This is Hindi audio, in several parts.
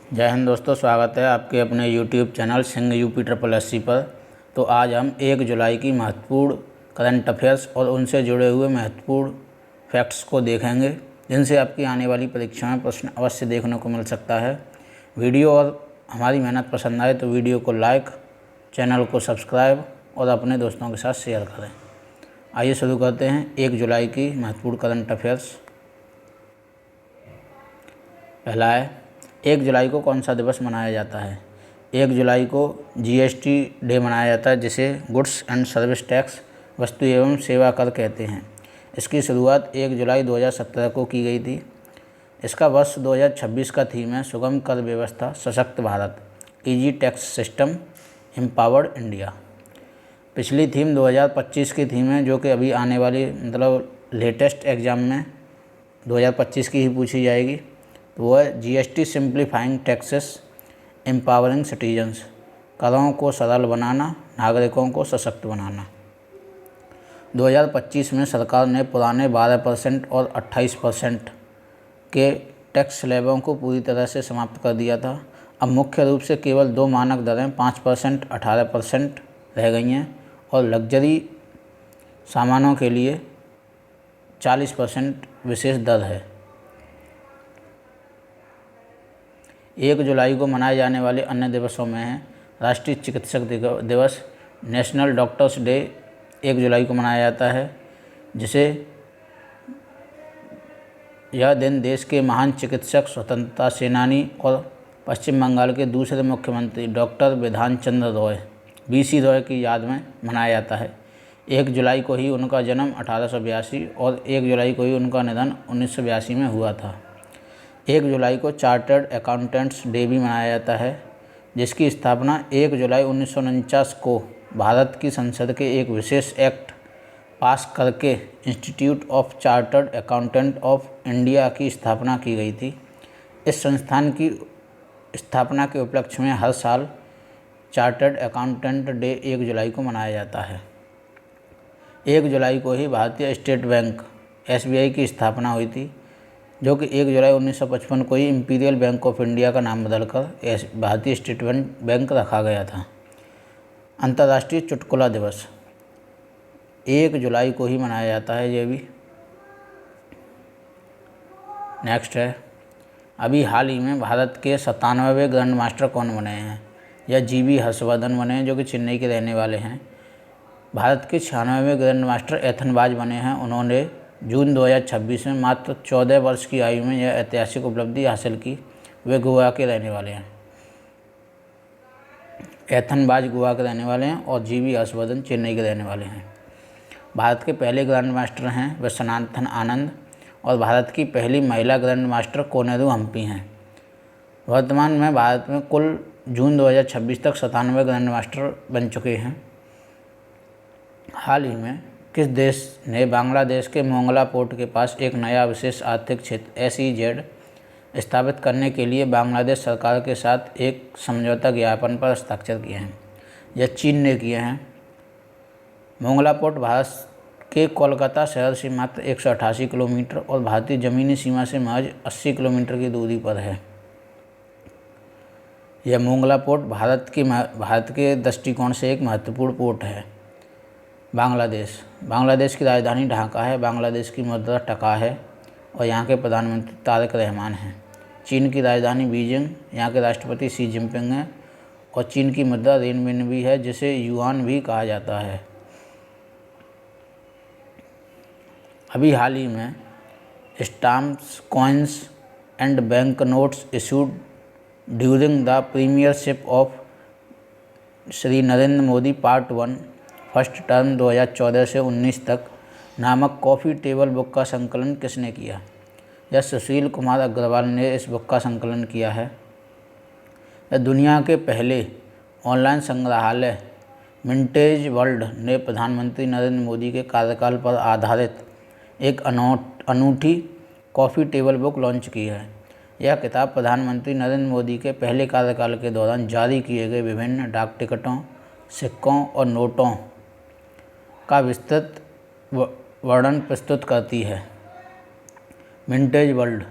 जय हिंद दोस्तों, स्वागत है आपके अपने YouTube channel Singh UP triple SC पर। तो आज हम 1 जुलाई की महत्वपूर्ण करंट अफेयर्स और उनसे जुड़े हुए महत्वपूर्ण फैक्ट्स को देखेंगे, जिनसे आपकी आने वाली परीक्षा में प्रश्न अवश्य देखने को मिल सकता है। वीडियो और हमारी मेहनत पसंद आए तो वीडियो को लाइक, चैनल को सब्सक्राइब और अपने दोस्तों के साथ शेयर करें। आइए शुरू करते हैं 1 जुलाई की महत्वपूर्ण करंट अफेयर्स। पहला है, 1 जुलाई को कौन सा दिवस मनाया जाता है? 1 जुलाई को जीएसटी डे मनाया जाता है, जिसे गुड्स एंड सर्विस टैक्स वस्तु एवं सेवा कर कहते हैं। इसकी शुरुआत 1 जुलाई 2017 को की गई थी। इसका वर्ष 2026 का थीम है सुगम कर व्यवस्था, सशक्त Bharat, easy tax system, empowered India. पिछली थीम 2025 की थीम है, जो कि अभी आने वाली लेटेस्ट एग्ज़ाम में 2025 की ही पूछी जाएगी। तो वो है GST simplifying taxes empowering citizens, करों को सरल बनाना, नागरिकों को सशक्त बनाना। 2025 में सरकार ने पुराने 12% और 28% के टैक्स स्लैबों को पूरी तरह से समाप्त कर दिया था। अब मुख्य रूप से केवल 2 मानक दरें 5%, 18% रह गई हैं और लग्जरी सामानों के लिए 40% विशेष दर है। 1 जुलाई को मनाए जाने वाले अन्य दिवसों में है राष्ट्रीय चिकित्सक दिवस, नेशनल डॉक्टर्स डे 1 जुलाई को मनाया जाता है, जिसे यह दिन देश के महान चिकित्सक, स्वतंत्रता सेनानी और पश्चिम बंगाल के दूसरे मुख्यमंत्री डॉक्टर बिधान चंद्र रॉय BC रॉय की याद में मनाया जाता है। 1 जुलाई को ही उनका जन्म 1882 और 1 जुलाई को ही उनका निधन 1982 में हुआ था। 1 जुलाई को चार्टर्ड अकाउंटेंट्स डे भी मनाया जाता है, जिसकी स्थापना 1 जुलाई 1949 को भारत की संसद के एक विशेष एक्ट पास करके institute of chartered accountant of India की स्थापना की गई थी। इस संस्थान की स्थापना के उपलक्ष्य में हर साल चार्टर्ड अकाउंटेंट डे 1 जुलाई को मनाया जाता है। 1 जुलाई को ही भारतीय स्टेट बैंक SBI की स्थापना हुई थी, जो कि 1 जुलाई 1955 को ही इंपीरियल बैंक ऑफ इंडिया का नाम बदलकर भारतीय स्टेट बैंक रखा गया था। अंतर्राष्ट्रीय चुटकुला दिवस 1 जुलाई को ही मनाया जाता है। ये भी नेक्स्ट है, अभी हाल ही में भारत के 97वें ग्रैंड मास्टर कौन बने हैं? यह GB हर्षवर्धन बने हैं, जो कि चेन्नई के रहने वाले हैं। भारत के 96वें ग्रैंड मास्टर एथनबाज बने हैं। उन्होंने जून 2026 में मात्र 14 वर्ष की आयु में यह ऐतिहासिक उपलब्धि हासिल की। वे गोवा के रहने वाले हैं। एथनबाज गोवा के रहने वाले हैं और GB हर्षवर्धन चेन्नई के रहने वाले हैं। भारत के पहले ग्रैंड मास्टर हैं विश्वनाथन आनंद और भारत की पहली महिला ग्रैंड मास्टर कोनेरू हम्पी हैं। वर्तमान में भारत में कुल जून 2026 तक 97 ग्रैंड मास्टर बन चुके हैं। हाल ही में किस देश ने बांग्लादेश के मोंगला पोर्ट के पास एक नया विशेष आर्थिक क्षेत्र SEZ स्थापित करने के लिए बांग्लादेश सरकार के साथ एक समझौता ज्ञापन पर हस्ताक्षर किए हैं? यह चीन ने किए हैं। मोंगला पोर्ट भारत के कोलकाता शहर से मात्र 188 किलोमीटर और भारतीय ज़मीनी सीमा से महज 80 किलोमीटर की दूरी पर है। यह मोंगला पोर्ट भारत के दृष्टिकोण से एक महत्वपूर्ण पोर्ट है। बांग्लादेश की राजधानी ढाका है। बांग्लादेश की मुद्रा टका है और यहाँ के प्रधानमंत्री तारिक रहमान हैं। चीन की राजधानी बीजिंग, यहाँ के राष्ट्रपति शी जिनपिंग हैं और चीन की मुद्रा रेनमिनबी है, जिसे युआन भी कहा जाता है। अभी हाल ही में stamps, coins and bank notes issued during the Premiership of Shri Narendra Modi part 1 first term 2014 से 19 तक नामक कॉफ़ी टेबल बुक का संकलन किसने किया? यह सुशील कुमार अग्रवाल ने इस बुक का संकलन किया है। यह दुनिया के पहले ऑनलाइन संग्रहालय मिंटेज वर्ल्ड ने प्रधानमंत्री नरेंद्र मोदी के कार्यकाल पर आधारित एक अनूठी कॉफ़ी टेबल बुक लॉन्च की है। यह किताब प्रधानमंत्री नरेंद्र मोदी के पहले कार्यकाल के दौरान जारी किए गए विभिन्न डाक टिकटों, सिक्कों और नोटों का विस्तृत वर्णन प्रस्तुत करती है। मिंटेज वर्ल्ड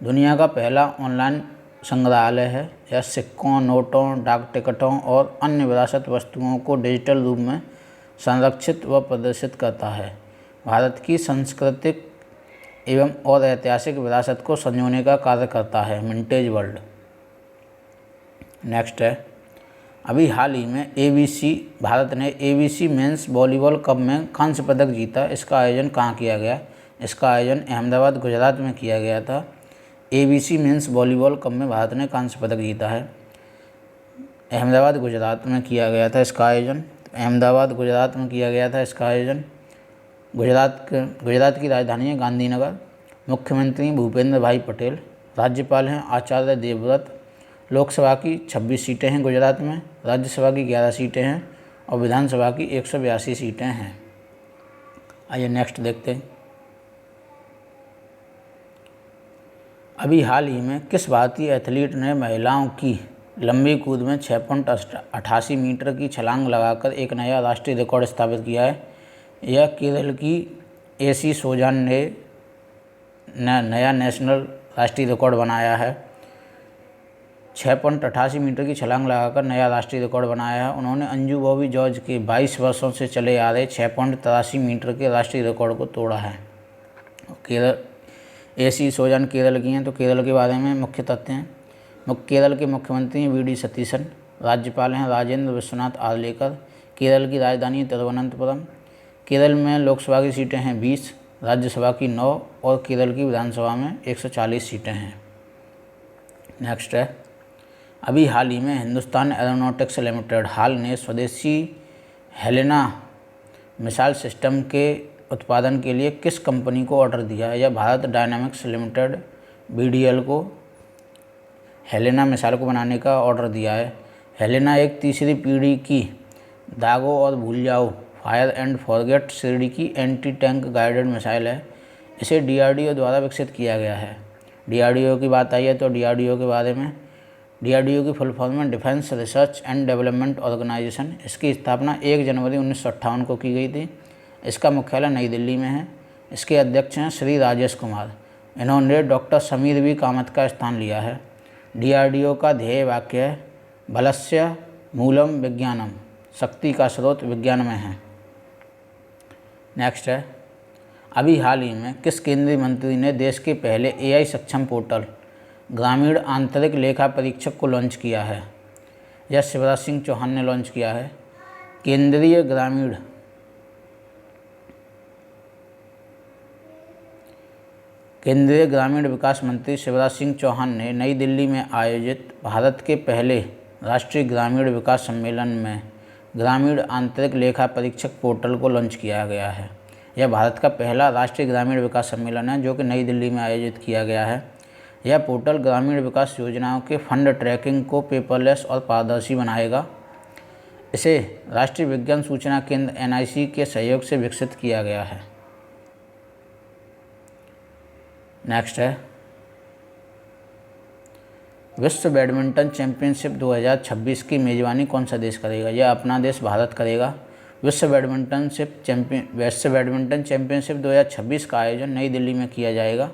दुनिया का पहला ऑनलाइन संग्रहालय है। यह सिक्कों, नोटों, डाक टिकटों और अन्य विरासत वस्तुओं को डिजिटल रूप में संरक्षित व प्रदर्शित करता है। भारत की सांस्कृतिक एवं और ऐतिहासिक विरासत को संजोने का कार्य करता है। Vintage world. नेक्स्ट है, अभी हाल ही में भारत ने ABC मेंस वॉलीबॉल कप में कांस्य पदक जीता। इसका आयोजन कहाँ किया गया? इसका आयोजन अहमदाबाद, गुजरात में किया गया था। ABC मेंस वॉलीबॉल कप में भारत ने कांस्य पदक जीता है। अहमदाबाद, गुजरात में किया गया था इसका आयोजन। अहमदाबाद, गुजरात में किया गया था इसका आयोजन। गुजरात की राजधानी है गांधीनगर। मुख्यमंत्री भूपेंद्र भाई पटेल। राज्यपाल हैं आचार्य देवव्रत। लोकसभा की 26 सीटें हैं गुजरात में, राज्यसभा की 11 सीटें हैं और विधानसभा की 182 सीटें हैं। आइए नेक्स्ट देखते हैं। अभी हाल ही में किस भारतीय एथलीट ने महिलाओं की लंबी कूद में 6.88 मीटर की छलांग लगाकर एक नया राष्ट्रीय रिकॉर्ड स्थापित किया है? यह केरल की AC सोजान ने नया नेशनल राष्ट्रीय रिकॉर्ड बनाया है। 6.88 मीटर की छलांग लगाकर नया राष्ट्रीय रिकॉर्ड बनाया है। उन्होंने अंजू बॉबी जॉर्ज के 22 वर्षों से चले आ रहे 6.83 मीटर के राष्ट्रीय रिकॉर्ड को तोड़ा है। AC सोजान केरल की हैं, तो केरल के बारे में मुख्य तथ्य हैं। केरल के मुख्यमंत्री हैं VD सतीशन। राज्यपाल हैं राजेंद्र विश्वनाथ आर्लेकर। केरल की राजधानी है तिरुवनंतपुरम। केरल में लोकसभा की सीटें हैं 20, राज्यसभा की 9 और केरल की विधानसभा में 140 सीटें हैं। नेक्स्ट है, अभी हाल ही में हिंदुस्तान एरोनॉटिक्स लिमिटेड ने स्वदेशी हेलेना मिसाइल सिस्टम के उत्पादन के लिए किस कंपनी को ऑर्डर दिया है? यह भारत डायनामिक्स लिमिटेड BDL को हेलेना मिसाइल को बनाने का ऑर्डर दिया है। हेलेना एक तीसरी पीढ़ी की दागो और भूल जाओ फायर एंड फॉरगेट श्रेणी की एंटी टैंक गाइडेड मिसाइल है। इसे DRDO द्वारा विकसित किया गया है। DRDO की बात आई है तो DRDO के बारे में, DRDO की फुल फॉर्म में defence research and development organisation. इसकी स्थापना 1 जनवरी 1958 को की गई थी। इसका मुख्यालय नई दिल्ली में है। इसके अध्यक्ष हैं श्री राजेश कुमार। इन्होंने डॉक्टर समीर V कामत का स्थान लिया है। DRDO का ध्येय वाक्य है बलस्य मूलम विज्ञानम, शक्ति का स्रोत विज्ञान में है। नेक्स्ट है, अभी हाल ही में किस केंद्रीय मंत्री ने देश के पहले AI सक्षम पोर्टल ग्रामीण आंतरिक लेखा परीक्षक को लॉन्च किया है? यह शिवराज सिंह चौहान ने लॉन्च किया है। केंद्रीय ग्रामीण विकास मंत्री शिवराज सिंह चौहान ने नई दिल्ली में आयोजित भारत के पहले राष्ट्रीय ग्रामीण विकास सम्मेलन में ग्रामीण आंतरिक लेखा परीक्षक पोर्टल को लॉन्च किया गया है। यह भारत का पहला राष्ट्रीय ग्रामीण विकास सम्मेलन है जो कि नई दिल्ली में आयोजित किया गया है। यह पोर्टल ग्रामीण विकास योजनाओं के फंड ट्रैकिंग को पेपरलेस और पारदर्शी बनाएगा। इसे राष्ट्रीय विज्ञान सूचना केंद्र NIC के सहयोग से विकसित किया गया है। नेक्स्ट है, विश्व बैडमिंटन चैंपियनशिप 2026 की मेज़बानी कौन सा देश करेगा? यह अपना देश भारत करेगा। विश्व बैडमिंटन चैंपियनशिप 2026 का आयोजन नई दिल्ली में किया जाएगा।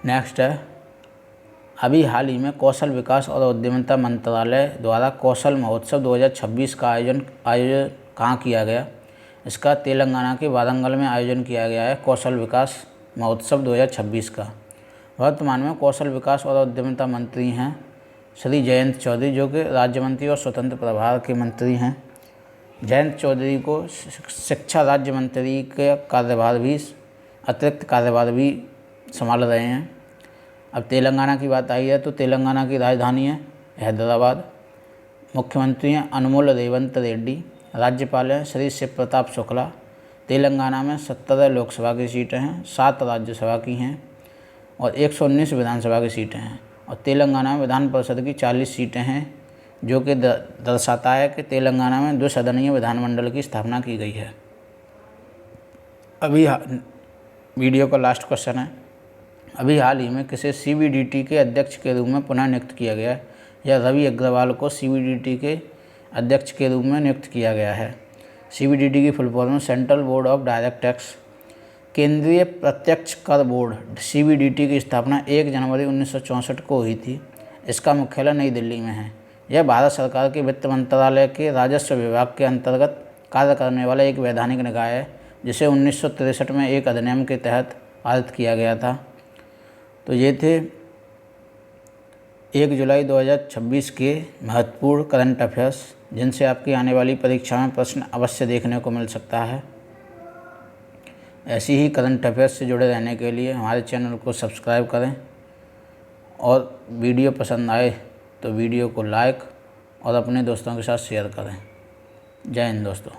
नेक्स्ट है, अभी हाल ही में कौशल विकास और उद्यमिता मंत्रालय द्वारा कौशल महोत्सव 2026 का आयोजन कहाँ किया गया? इसका तेलंगाना के वारंगल में आयोजन किया गया है कौशल विकास महोत्सव 2026 का। वर्तमान में कौशल विकास और उद्यमिता मंत्री हैं श्री जयंत चौधरी, जो कि राज्य मंत्री और स्वतंत्र प्रभार के मंत्री हैं। जयंत चौधरी को शिक्षा राज्य मंत्री का अतिरिक्त कार्यभार भी संभाल रहे हैं। अब तेलंगाना की बात आई है तो तेलंगाना की राजधानी है हैदराबाद। मुख्यमंत्री हैं अनुमोल रेवंत रेड्डी। राज्यपाल हैं श्री शिव प्रताप शुक्ला। तेलंगाना में 17 लोकसभा की सीटें हैं, 7 राज्यसभा की हैं और 119 विधानसभा की सीटें हैं। और तेलंगाना में विधान परिषद की 40 सीटें हैं, जो कि दर्शाता है कि तेलंगाना में द्विसदनीय विधानमंडल की स्थापना की गई है। अभी वीडियो का लास्ट क्वेश्चन है, अभी हाल ही में किसे CBDT के अध्यक्ष के रूप में पुनः नियुक्त किया गया है? या रवि अग्रवाल को CBDT के अध्यक्ष के रूप में नियुक्त किया गया है। CBDT की full form central board of direct tax. केंद्रीय प्रत्यक्ष कर बोर्ड सीबीडीटी की स्थापना 1 जनवरी 1964 को हुई थी। इसका मुख्यालय नई दिल्ली में है। यह भारत सरकार के वित्त मंत्रालय के राजस्व विभाग के अंतर्गत कार्य करने वाला एक वैधानिक निकाय है, जिसे 1963 में एक अधिनियम के तहत पारित किया गया था। तो ये थे 1 जुलाई 2026 के महत्वपूर्ण करंट अफेयर्स, जिनसे आपकी आने वाली परीक्षा में प्रश्न अवश्य देखने को मिल सकता है। ऐसी ही करंट अफेयर्स से जुड़े रहने के लिए हमारे चैनल को सब्सक्राइब करें और वीडियो पसंद आए तो वीडियो को लाइक और अपने दोस्तों के साथ शेयर करें। जय हिंद दोस्तों।